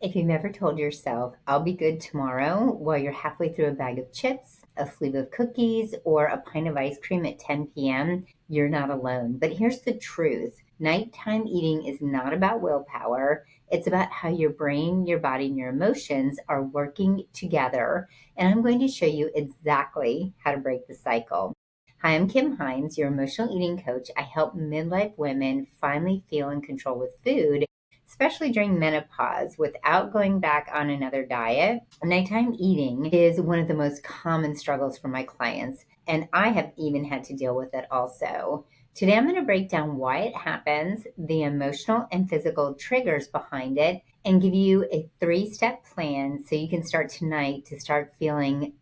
If you've ever told yourself, I'll be good tomorrow, while you're halfway through a bag of chips, a sleeve of cookies, or a pint of ice cream at 10 p.m., you're not alone. But here's the truth. Nighttime eating is not about willpower. It's about how your brain, your body, and your emotions are working together. And I'm going to show you exactly how to break the cycle. Hi, I'm Kim Hines, your emotional eating coach. I help midlife women finally feel in control with food, especially during menopause, without going back on another diet. Nighttime eating is one of the most common struggles for my clients, and I have even had to deal with it also. Today, I'm going to break down why it happens, the emotional and physical triggers behind it, and give you a 3-step plan so you can start tonight to start feeling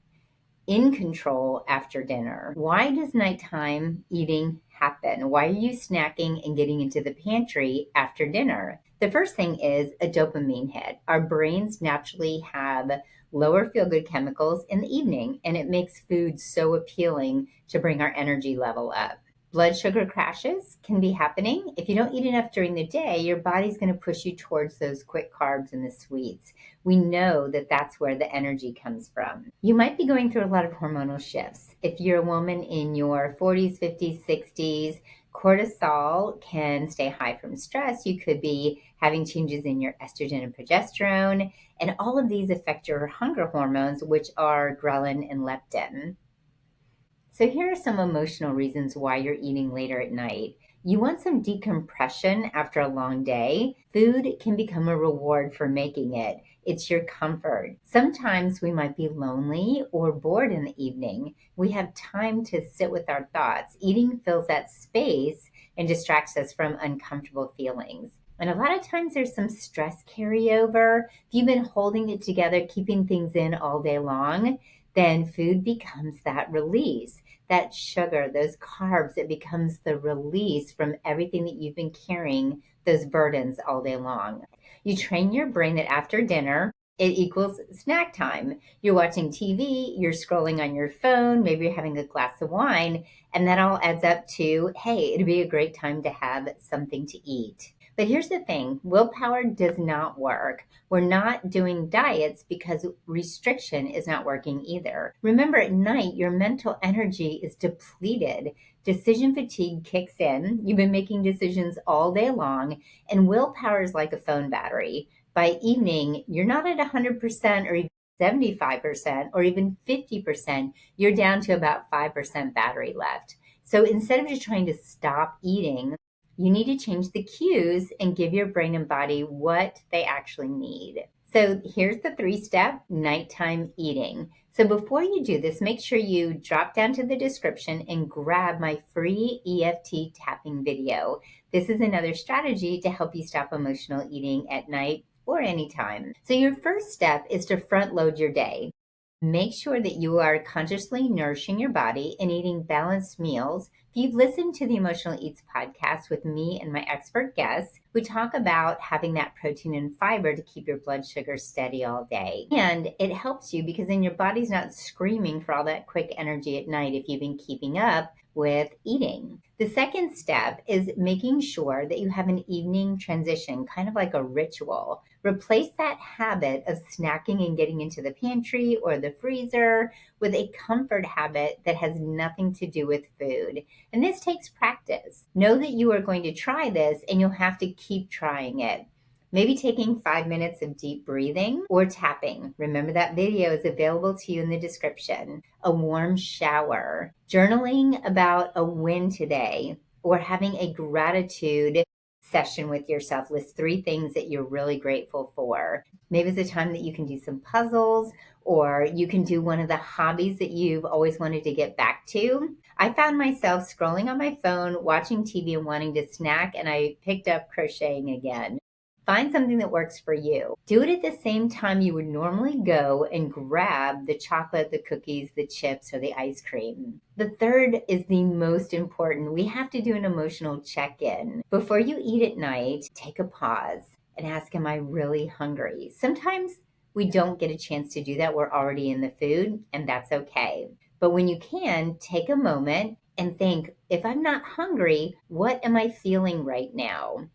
in control after dinner. Why does nighttime eating happen? Why are you snacking and getting into the pantry after dinner? The first thing is a dopamine hit. Our brains naturally have lower feel good chemicals in the evening, and it makes food so appealing to bring our energy level up. Blood sugar crashes can be happening. If you don't eat enough during the day, your body's going to push you towards those quick carbs and the sweets. We know that that's where the energy comes from. You might be going through a lot of hormonal shifts. If you're a woman in your 40s, 50s, 60s, cortisol can stay high from stress. You could be having changes in your estrogen and progesterone, and all of these affect your hunger hormones, which are ghrelin and leptin. So here are some emotional reasons why you're eating later at night. You want some decompression after a long day. Food can become a reward for making it. It's your comfort. Sometimes we might be lonely or bored in the evening. We have time to sit with our thoughts. Eating fills that space and distracts us from uncomfortable feelings. And a lot of times there's some stress carryover. If you've been holding it together, keeping things in all day long, then food becomes that release, that sugar, those carbs. It becomes the release from everything that you've been carrying, those burdens all day long. You train your brain that after dinner, it equals snack time. You're watching TV, you're scrolling on your phone, maybe you're having a glass of wine, and that all adds up to, hey, it'd be a great time to have something to eat. But here's the thing, willpower does not work. We're not doing diets because restriction is not working either. Remember, at night, your mental energy is depleted. Decision fatigue kicks in. You've been making decisions all day long, and willpower is like a phone battery. By evening, you're not at 100% or even 75% or even 50%. You're down to about 5% battery left. So instead of just trying to stop eating, you need to change the cues and give your brain and body what they actually need. So here's the 3-step nighttime eating. So before you do this, make sure you drop down to the description and grab my free EFT tapping video. This is another strategy to help you stop emotional eating at night or anytime. So your first step is to front load your day. Make sure that you are consciously nourishing your body and eating balanced meals. If you've listened to the Emotional Eats podcast with me and my expert guests, we talk about having that protein and fiber to keep your blood sugar steady all day. And it helps you because then your body's not screaming for all that quick energy at night if you've been keeping up with eating. The second step is making sure that you have an evening transition, kind of like a ritual. Replace that habit of snacking and getting into the pantry or the freezer with a comfort habit that has nothing to do with food. And this takes practice. Know that you are going to try this and you'll have to keep trying it. Maybe taking 5 minutes of deep breathing or tapping. Remember that video is available to you in the description. A warm shower, journaling about a win today, or having a gratitude session with yourself. List 3 things that you're really grateful for. Maybe it's a time that you can do some puzzles, or you can do one of the hobbies that you've always wanted to get back to. I found myself scrolling on my phone, watching TV and wanting to snack, and I picked up crocheting again. Find something that works for you. Do it at the same time you would normally go and grab the chocolate, the cookies, the chips, or the ice cream. The third is the most important. We have to do an emotional check-in. Before you eat at night, take a pause and ask, am I really hungry? Sometimes we don't get a chance to do that. We're already in the food, and that's okay. But when you can, take a moment and think, if I'm not hungry, what am I feeling right now?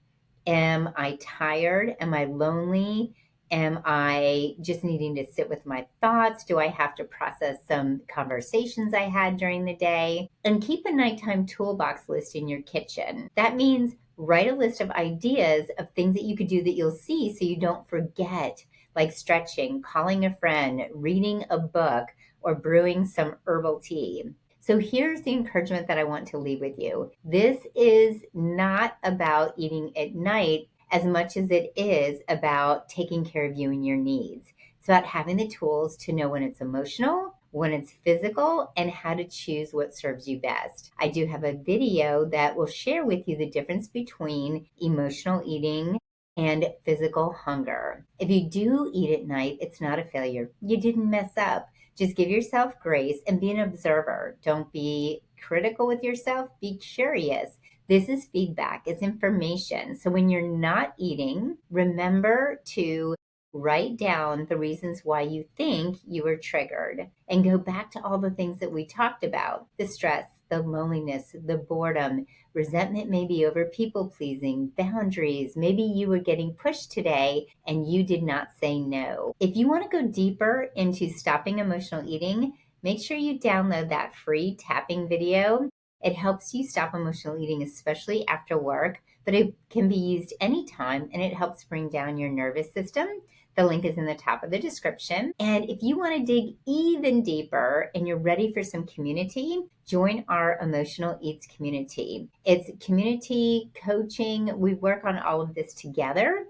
Am I tired? Am I lonely? Am I just needing to sit with my thoughts? Do I have to process some conversations I had during the day? And keep a nighttime toolbox list in your kitchen. That means write a list of ideas of things that you could do that you'll see so you don't forget, like stretching, calling a friend, reading a book, or brewing some herbal tea. So here's the encouragement that I want to leave with you. This is not about eating at night as much as it is about taking care of you and your needs. It's about having the tools to know when it's emotional, when it's physical, and how to choose what serves you best. I do have a video that will share with you the difference between emotional eating and physical hunger. If you do eat at night, it's not a failure. You didn't mess up. Just give yourself grace and be an observer. Don't be critical with yourself, be curious. This is feedback, it's information. So when you're not eating, remember to write down the reasons why you think you were triggered and go back to all the things that we talked about: the stress, the loneliness, the boredom, resentment, maybe over people pleasing, boundaries. Maybe you were getting pushed today and you did not say no. If you want to go deeper into stopping emotional eating, make sure you download that free tapping video. It helps you stop emotional eating, especially after work, but it can be used anytime and it helps bring down your nervous system. The link is in the top of the description. And if you want to dig even deeper and you're ready for some community, join our Emotional Eats community. It's community coaching. We work on all of this together.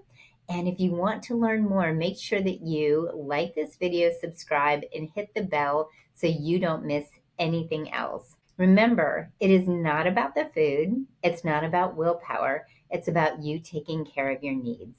And if you want to learn more, make sure that you like this video, subscribe, and hit the bell so you don't miss anything else. Remember, it is not about the food. It's not about willpower. It's about you taking care of your needs.